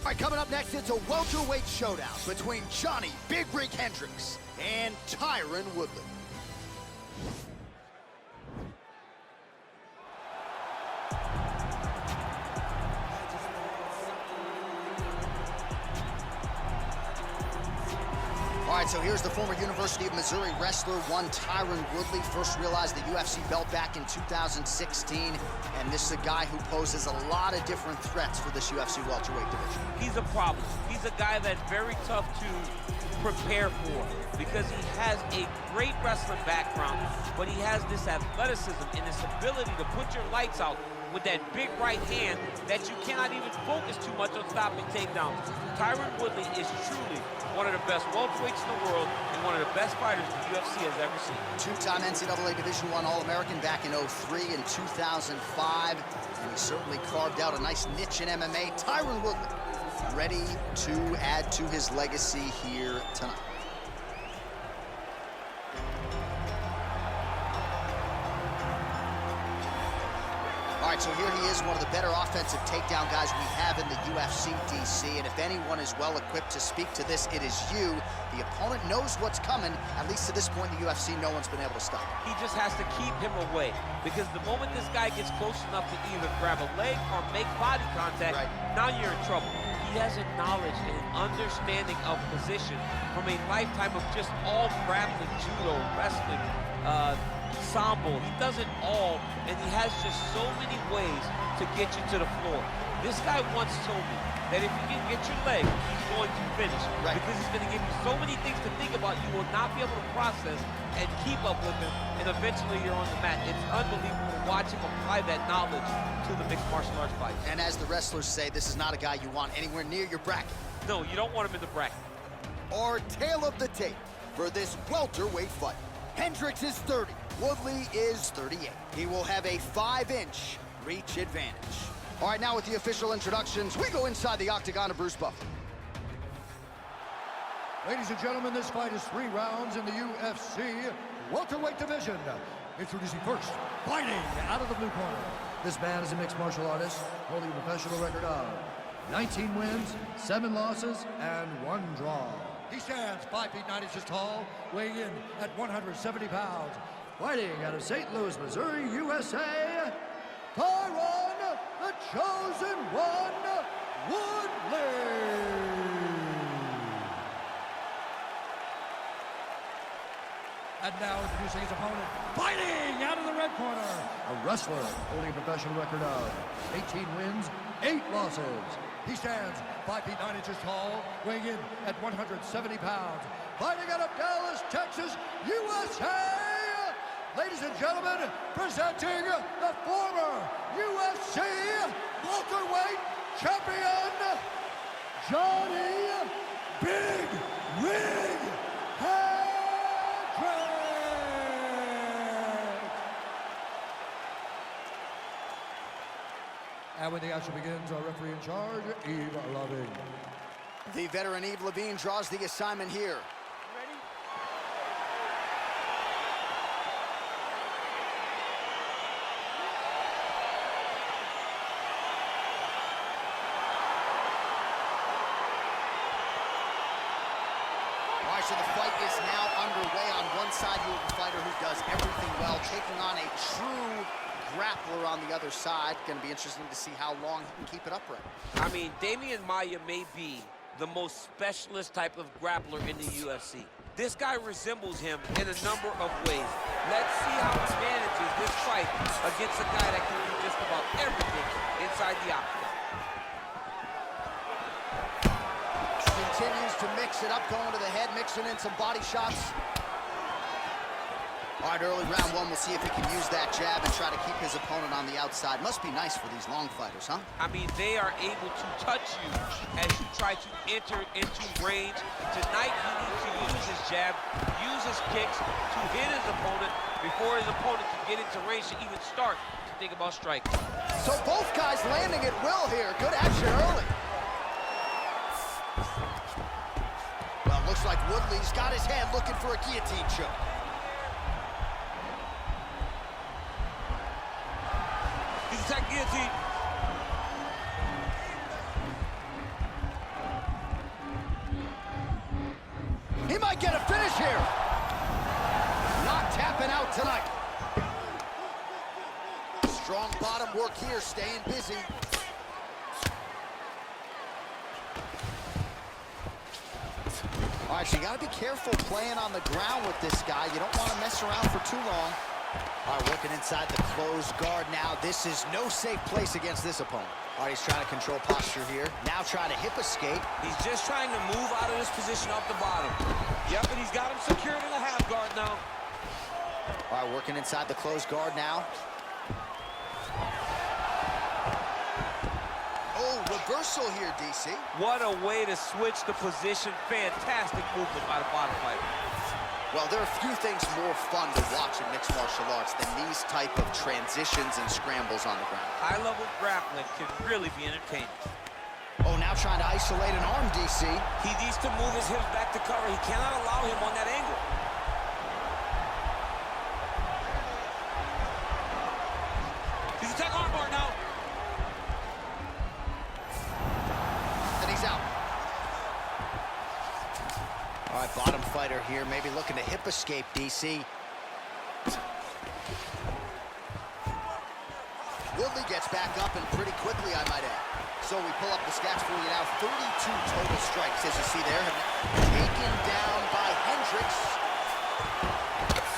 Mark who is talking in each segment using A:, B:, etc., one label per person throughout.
A: All right, coming up next, it's a welterweight showdown between Johny Big Rig Hendricks and Tyron Woodley. All right, so here's the former University of Missouri wrestler, one Tyron Woodley. First realized the UFC belt back in 2016, and this is a guy who poses a lot of different threats for this UFC welterweight division.
B: He's a problem. He's a guy that's very tough to prepare for because he has a great wrestling background, but he has this athleticism and this ability to put your lights out with that big right hand that you cannot even focus too much on stopping takedowns. Tyron Woodley is truly one of the best welterweights in the world and one of the best fighters the UFC has ever seen.
A: Two-time NCAA Division I All-American back in 03 and 2005, and he certainly carved out a nice niche in MMA. Tyron Woodley ready to add to his legacy here tonight. All right, so here he is, one of the better offensive takedown guys we have in the UFC, DC. And if anyone is well-equipped to speak to this, it is you. The opponent knows what's coming. At least to this point in the UFC, no one's been able to stop him.
B: He just has to keep him away, because the moment this guy gets close enough to either grab a leg or make body contact, now you're in trouble. He has a knowledge and an understanding of position from a lifetime of just all grappling, judo, wrestling, sambo. He does it all, and he has just so many ways to get you to the floor. This guy once told me that if you can get your leg, he's going to finish. Because he's going to give you so many things to think about you will not be able to process and keep up with him, and eventually you're on the mat. It's unbelievable to watch him apply that knowledge to the mixed martial arts fight.
A: And as the wrestlers say, this is not a guy you want anywhere near your bracket.
B: No, you don't want him in the bracket.
A: Our tail of the tape for this welterweight fight. Hendricks is 30. Woodley is 38. He will have a 5-inch reach advantage. All right, now with the official introductions, we go inside the octagon of Bruce Buffer.
C: Ladies and gentlemen, this fight is 3 rounds in the UFC welterweight division. Introducing first, fighting out of the blue corner. This man is a mixed martial artist, holding a professional record of 19 wins, 7 losses, and 1 draw. He stands 5 feet 9 inches tall, weighing in at 170 pounds. Fighting out of St. Louis, Missouri, USA, Tyron, the Chosen One, Woodley. And now introducing his opponent, fighting out of the red corner, a wrestler holding a professional record of 18 wins, 8 losses. He stands 5 feet 9 inches tall, weighing in at 170 pounds. Fighting out of Dallas, Texas, USA. Ladies and gentlemen, presenting the former UFC welterweight champion, Johny Big Rig Hendricks. And when the action begins, our referee in charge, Eve Loving.
A: The veteran Eve Levine draws the assignment here. So the fight is now underway. On one side, you have a fighter who does everything well, taking on a true grappler on the other side. Going to be interesting to see how long he can keep it upright.
B: I mean, Damian Maia may be the most specialist type of grappler in the UFC. This guy resembles him in a number of ways. Let's see how he manages this fight against a guy that can do just about everything inside the octagon.
A: Continues to mix it up, going to the head, mixing in some body shots. All right, early round 1, we'll see if he can use that jab and try to keep his opponent on the outside. Must be nice for these long fighters, huh?
B: I mean, they are able to touch you as you try to enter into range. Tonight, he needs to use his jab, use his kicks to hit his opponent before his opponent can get into range to even start to think about striking.
A: So both guys landing at will here. Good action early. Well, looks like Woodley's got his head looking for a guillotine choke.
B: He's attacking guillotine.
A: might get a finish here. Not tapping out tonight. Strong bottom work here, staying busy. All right, so you got to be careful playing on the ground with this guy. You don't want to mess around for too long. All right, working inside the closed guard now. This is no safe place against this opponent. All right, he's trying to control posture here. Now trying to hip escape.
D: He's just trying to move out of this position off the bottom. Yep, and he's got him secured in a half guard now.
A: All right, working inside the closed guard now. Oh, reversal here, DC.
B: What a way to switch the position. Fantastic movement by the bottom fighter.
A: Well, there are few things more fun to watch in mixed martial arts than these type of transitions and scrambles on the ground.
B: High-level grappling can really be entertaining.
A: Oh, now trying to isolate an arm, DC.
D: He needs to move his hips back to cover. He cannot allow him on that angle. He's attacking armbar now.
A: And he's out. All right, bottom fighter here, maybe looking to hip escape, DC. Woodley gets back up and pretty quickly, I might add. So we pull up the stats for you now. 32 total strikes, as you see there. Taken down by Hendricks.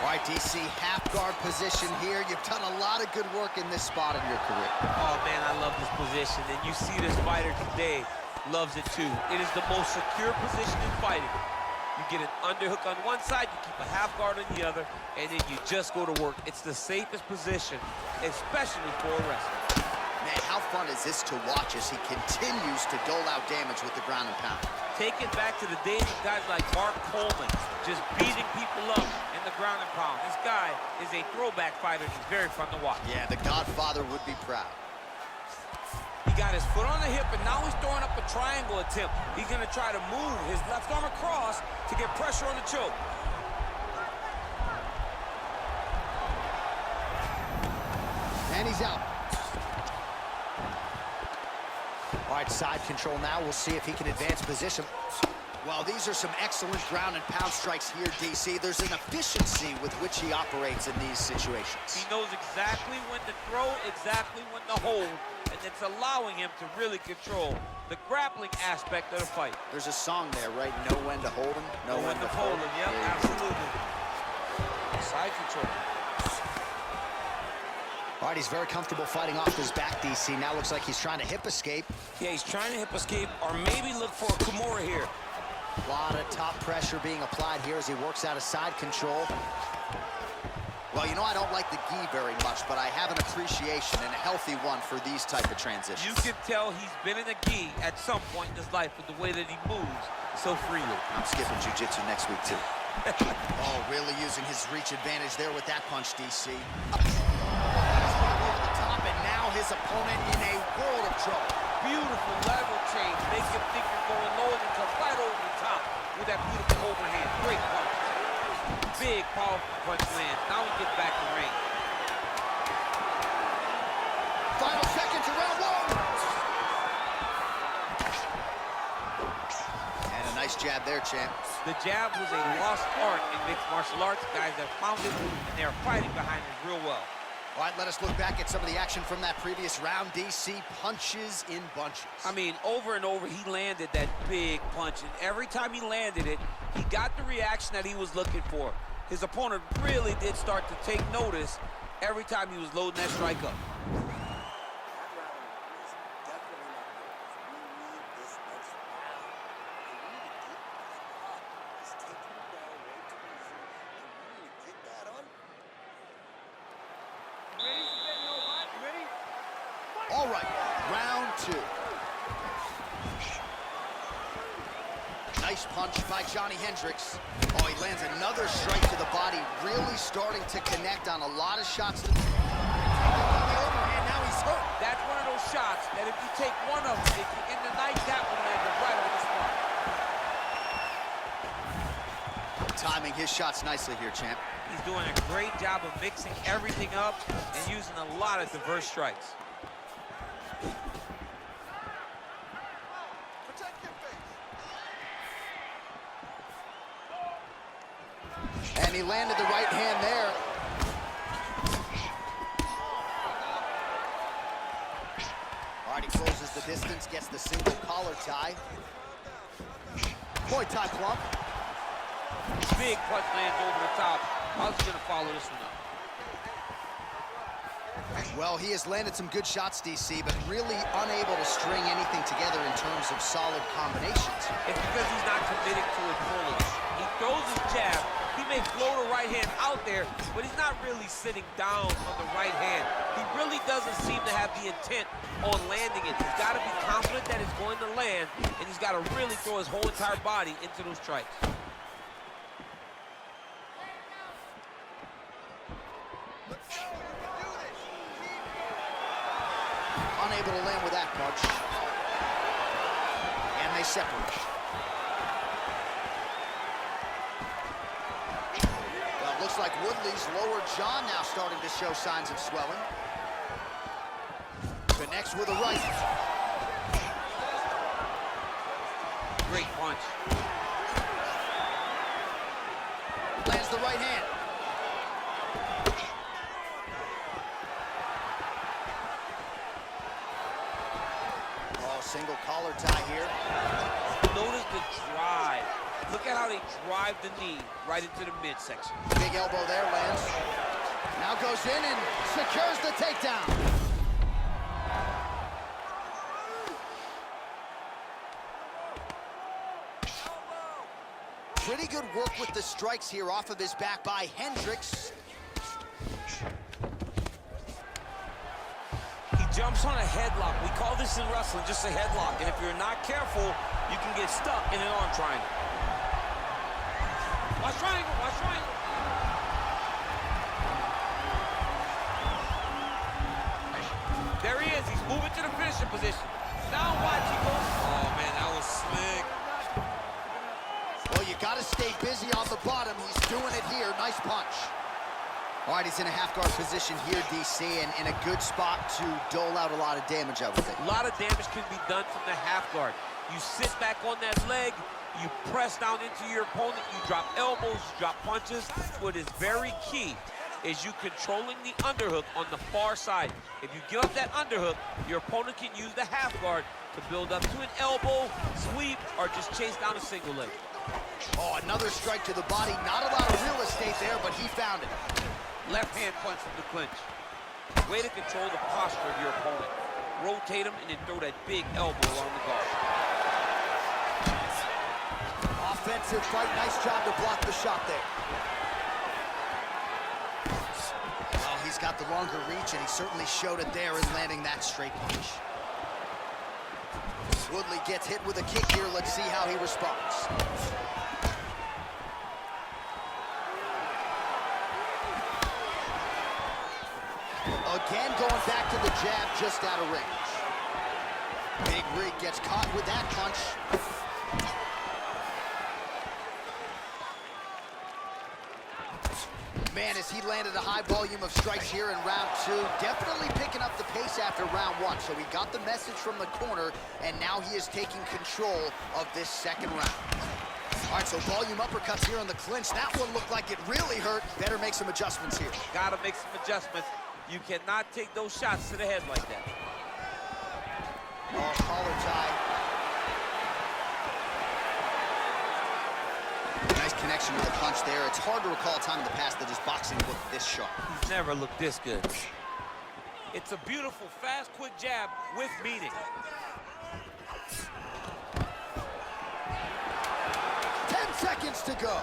A: All right, DC, half guard position here. You've done a lot of good work in this spot in your career.
B: Oh, man, I love this position. And you see this fighter today loves it, too. It is the most secure position in fighting. You get an underhook on one side, you keep a half guard on the other, and then you just go to work. It's the safest position, especially for a wrestler.
A: Man, how fun is this to watch as he continues to dole out damage with the ground and pound?
B: Take it back to the days of guys like Mark Coleman, just beating people up in the ground and pound. This guy is a throwback fighter. He's very fun to watch.
A: Yeah, the Godfather would be proud.
D: He got his foot on the hip, and now he's throwing up a triangle attempt. He's going to try to move his left arm across to get pressure on the choke.
A: And he's out. All right, side control now. We'll see if he can advance position. Well, these are some excellent ground and pound strikes here, DC. There's an efficiency with which he operates in these situations.
B: He knows exactly when to throw, exactly when to hold, and it's allowing him to really control the grappling aspect of the fight.
A: There's a song there, right? Know when to hold him, know when to
B: hold him. Yep, absolutely.
D: Side control.
A: All right, he's very comfortable fighting off his back, DC. Now looks like he's trying to hip escape.
D: Yeah, he's trying to hip escape, or maybe look for a Kimura here.
A: A lot of top pressure being applied here as he works out of side control. Well, you know, I don't like the gi very much, but I have an appreciation and a healthy one for these type of transitions.
B: You can tell he's been in a gi at some point in his life with the way that he moves so freely.
A: I'm skipping jiu-jitsu next week, too. Oh, really using his reach advantage there with that punch, DC. Over the top, and now his opponent in a world of trouble.
B: Beautiful lateral change. Makes him think you're going low and come right over the top with that beautiful overhand. Great punch. Big, powerful punch lands. Now we get back to range.
A: Final seconds of round one. And a nice jab there, champ.
B: The jab was a lost art in mixed martial arts. Guys have found it, and they're fighting behind it real well.
A: All right, let us look back at some of the action from that previous round. DC, punches in bunches.
B: I mean, over and over, he landed that big punch, and every time he landed it, he got the reaction that he was looking for. His opponent really did start to take notice every time he was loading that strike up.
A: All right, round two. Nice punch by Johny Hendricks. Oh, he lands another strike to the body, really starting to connect on a lot of shots. On the overhand, now he's hurt.
B: That's one of those shots that if you take one of them, if you end the night, that one landed right on the spot.
A: Timing his shots nicely here, champ.
B: He's doing a great job of mixing everything up and using a lot of diverse strikes.
A: Protect your face. And he landed the right hand there. All right, he closes the distance, gets the single collar tie. Muay Thai plump.
B: Big punch lands over the top. How's he gonna follow this one up?
A: Well, he has landed some good shots, DC, but really unable to string anything together in terms of solid combinations.
B: It's because he's not committed to it fully. He throws his jab. He may float a right hand out there, but he's not really sitting down on the right hand. He really doesn't seem to have the intent on landing it. He's got to be confident that it's going to land, and he's got to really throw his whole entire body into those strikes.
A: Unable to land with that punch. And they separate. Well, it looks like Woodley's lower jaw now starting to show signs of swelling. Connects with a right.
B: Great punch.
A: Lands the right hand. Single collar tie here.
B: Notice the drive. Look at how they drive the knee right into the midsection.
A: Big elbow there, lands. Now goes in and secures the takedown. Pretty good work with the strikes here off of his back by Hendricks.
D: Jumps on a headlock. We call this in wrestling just a headlock. And if you're not careful, you can get stuck in an arm triangle.
B: Watch triangle, watch triangle. There he is. He's moving to the finishing position. Now watch, he goes.
D: Oh, man, that was slick.
A: Well, you got to stay busy on the bottom. He's doing it here. Nice punch. All right, he's in a half-guard position here, DC, and in a good spot to dole out a lot of damage, I would think.
B: A lot of damage can be done from the half guard. You sit back on that leg, you press down into your opponent, you drop elbows, you drop punches. What is very key is you controlling the underhook on the far side. If you give up that underhook, your opponent can use the half guard to build up to an elbow, sweep, or just chase down a single leg.
A: Oh, another strike to the body. Not a lot of real estate there, but he found it.
B: Left hand punch from the clinch. Way to control the posture of your opponent. Rotate him and then throw that big elbow along the guard.
A: Offensive fight. Nice job to block the shot there. Well, he's got the longer reach, and he certainly showed it there in landing that straight punch. Woodley gets hit with a kick here. Let's see how he responds. Again, going back to the jab, just out of range. Big Rig gets caught with that punch. Man, as he landed a high volume of strikes here in round two, definitely picking up the pace after round one. So he got the message from the corner, and now he is taking control of this second round. All right, so volume uppercuts here on the clinch. That one looked like it really hurt. Better make some adjustments here.
B: Gotta make some adjustments. You cannot take those shots to the head like that.
A: Oh, collar tie. Nice connection with the punch there. It's hard to recall a time in the past that his boxing looked this sharp.
B: He's never looked this good.
D: It's a beautiful, fast, quick jab with meaning.
A: 10 seconds to go.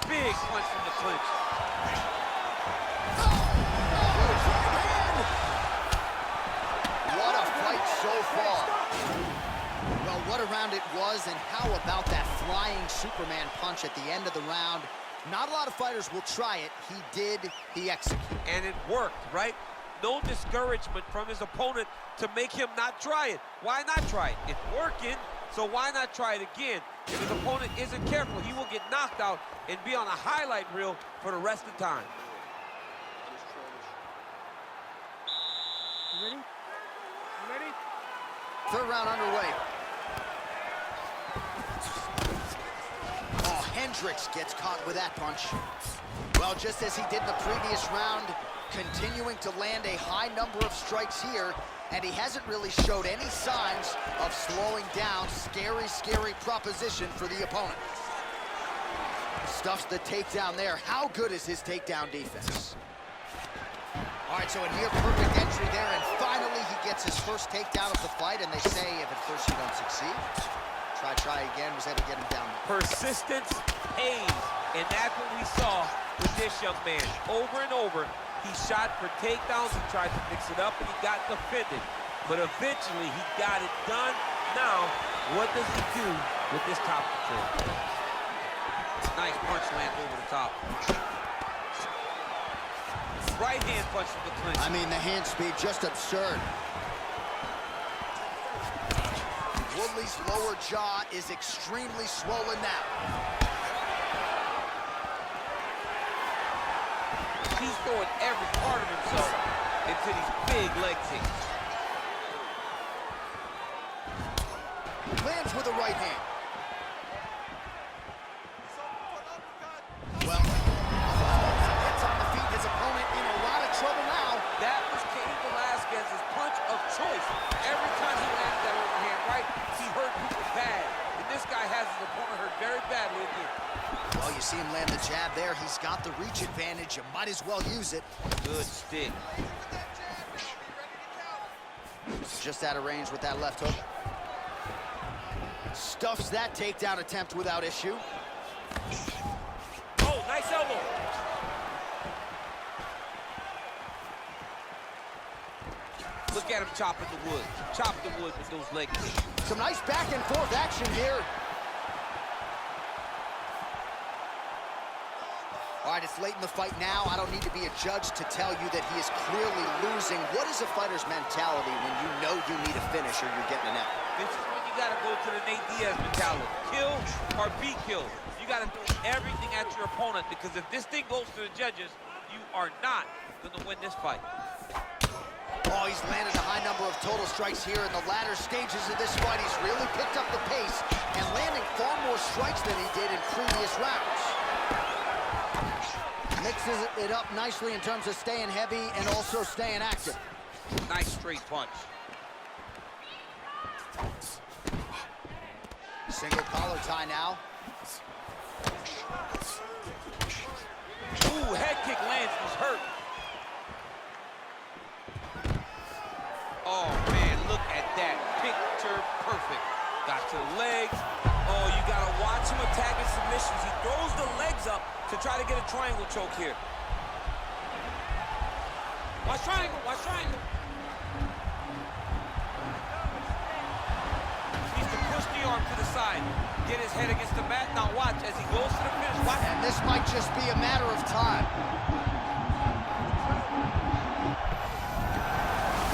B: Big punch from the clinch.
A: What a fight so far. Well, what a round it was, and how about that flying Superman punch at the end of the round? Not a lot of fighters will try it. He did, he executed.
B: And it worked, right? No discouragement from his opponent to make him not try it. Why not try it? It's working, so why not try it again? If his opponent isn't careful, he will get knocked out and be on a highlight reel for the rest of the time.
E: You ready? You ready?
A: Third round underway. Oh, Hendricks gets caught with that punch. Well, just as he did in the previous round, continuing to land a high number of strikes here, and he hasn't really showed any signs of slowing down. Scary, scary proposition for the opponent. Stuffs the takedown there. How good is his takedown defense? All right, so a near-perfect entry there, and finally he gets his first takedown of the fight, and they say if at first you don't succeed, try again. Was able to get him down.
B: Persistence pays, and that's what we saw with this young man. Over and over, he shot for takedowns, he tried to mix it up, and he got defended. But eventually, he got it done. Now, what does he do with this top control? Nice punch lands over the top. Right hand punch from the clinch.
A: I mean, the hand speed, just absurd. Woodley's lower jaw is extremely swollen now.
B: He's throwing every part of himself into these big leg kicks.
A: Lands with a right hand. Well, gets on the feet. His opponent in a lot of trouble now.
B: That was Cain Velasquez's punch of choice. Every time he landed that overhand right, he hurt people bad. And this guy has his opponent hurt very badly again.
A: Well, you see him land the jab there. He's got the reach advantage. You might as well use it.
B: Good stick.
A: Just out of range with that left hook. Stuffs that takedown attempt without issue.
B: Oh, nice elbow. Look at him chopping the wood. Chop the wood with those leg kicks.
A: Some nice back and forth action here. All right, it's late in the fight now. I don't need to be a judge to tell you that he is clearly losing. What is a fighter's mentality when you know you need a finish or you're getting an out?
B: This is when you got to go to the Nate Diaz mentality. Kill or be killed. You got to do everything at your opponent, because if this thing goes to the judges, you are not going to win this fight.
A: Oh, he's landed a high number of total strikes here in the latter stages of this fight. He's really picked up the pace and landing far more strikes than he did in previous rounds. Mixes it up nicely in terms of staying heavy and also staying active.
B: Nice straight punch.
A: Single collar tie now.
B: Ooh, head kick lands, was hurt. Oh, man, look at that. Picture perfect. Got to the legs. Oh, you got to watch him attacking submissions. He throws the legs up to try to get a triangle choke here. Watch triangle, watch triangle. Needs to push the arm to the side. Get his head against the mat. Now watch as he goes to the finish. Watch.
A: And this might just be a matter of time.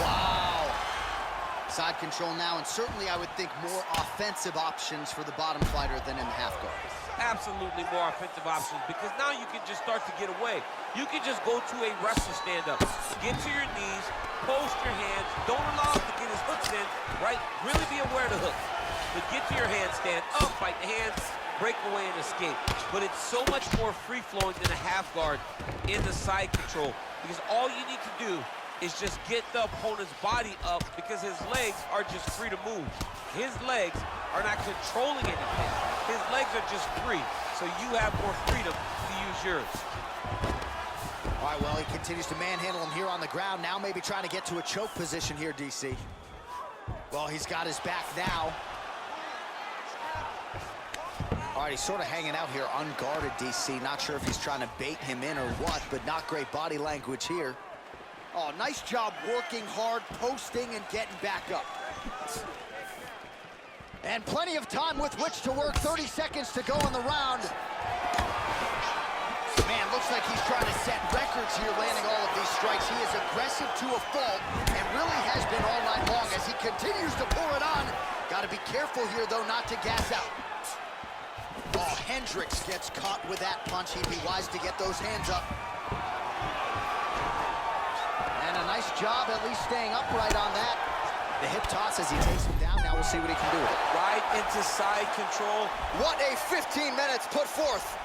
A: Wow. Side control now, and certainly I would think more offensive options for the bottom fighter than in the half guard.
B: Absolutely more offensive options, because now you can just start to get away. You can just go to a wrestler stand-up. Get to your knees, post your hands, don't allow him to get his hooks in, right? Really be aware of the hooks. But get to your handstand, up, fight the hands, break away and escape. But it's so much more free-flowing than a half guard in the side control, because all you need to do is just get the opponent's body up, because his legs are just free to move. His legs are not controlling anything. His legs are just free, so you have more freedom to use yours.
A: All right, well, he continues to manhandle him here on the ground. Now maybe trying to get to a choke position here, DC. Well, he's got his back now. All right, he's sort of hanging out here unguarded, DC. Not sure if he's trying to bait him in or what, but not great body language here. Oh, nice job working hard, posting, and getting back up. And plenty of time with which to work. 30 seconds to go in the round. Man, looks like he's trying to set records here, landing all of these strikes. He is aggressive to a fault, and really has been all night long as he continues to pour it on. Got to be careful here, though, not to gas out. Oh, Hendricks gets caught with that punch. He'd be wise to get those hands up. And a nice job at least staying upright on that. The hip toss as he takes him down. Now we'll see what he can do with it.
B: Right
D: right into side control.
A: What a 15 minutes put forth.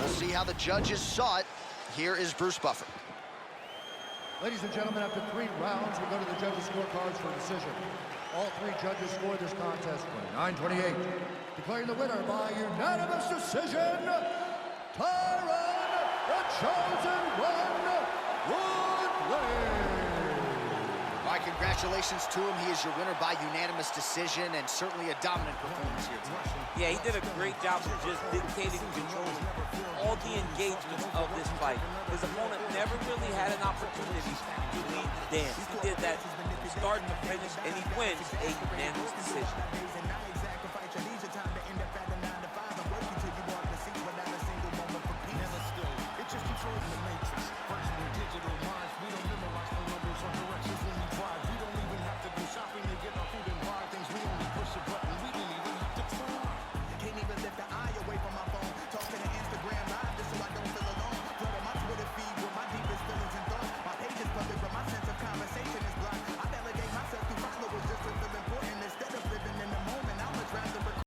A: We'll see how the judges saw it. Here is Bruce Buffer.
C: Ladies and gentlemen, after 3 rounds, we go to the judges' scorecards for decision. All 3 judges scored this contest 29-28. Declaring the winner by unanimous decision, Tyron, the chosen one, Woodley.
A: All right, congratulations to him. He is your winner by unanimous decision, and certainly a dominant performance here tonight.
B: Yeah, he did a great job of just dictating and controlling all the engagement of this fight. His opponent never really had an opportunity to lead the dance. He did that start to finish, and he wins a unanimous decision.